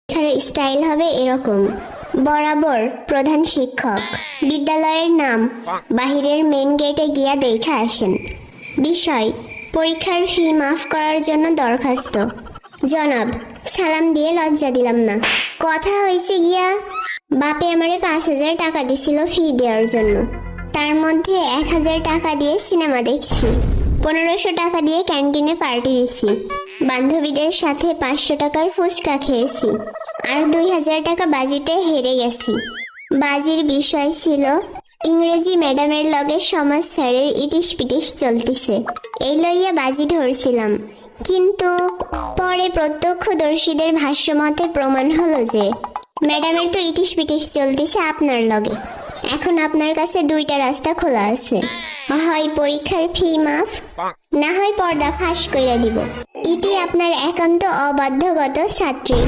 পরীক্ষার স্টাইল হবে এরকম। বরাবর প্রধান শিক্ষক, বিদ্যালয়ের নাম, বাহিরের মেন গেটে গিয়া দেখা আসেন। বিষয়, পরীক্ষার ফি মাফ করার জন্য দরখাস্ত। জনাব, সালাম দিয়ে লজ্জা দিলাম না। কথা হয়েছে গিয়া, বাপে আমারে 5,000 টাকা দিছিল ফি দেওয়ার জন্য। তার মধ্যে 1,000 টাকা দিয়ে সিনেমা দেখছি, 1500 টাকা দিয়ে ক্যান্টিনে পার্টি দিছি, বান্ধবীদের সাথে 500 টাকার ফুচকা খেয়েছি, আর 2,000 টাকা বাজিতে হেরে গেছি। বাজির বিষয় ছিল ইংরেজি ম্যাডামের লগে সমাজ স্যারের ইটিস পিটিস চলতিছে, এই লইয়া বাজি ধরছিলাম। কিন্তু পরে প্রত্যক্ষদর্শীদের ভাষ্যমতে প্রমাণ হলো যে ম্যাডামের তো ইটিস পিটিস চলতিছে আপনার লগে। এখন আপনার কাছে দুইটা রাস্তা খোলা আছে, হয় পরীক্ষার ফি মাফ, না হয় পর্দা ফাঁস কইরা দিব। ইতি আপনার একান্ত অবাধ্যগত ছাত্রী।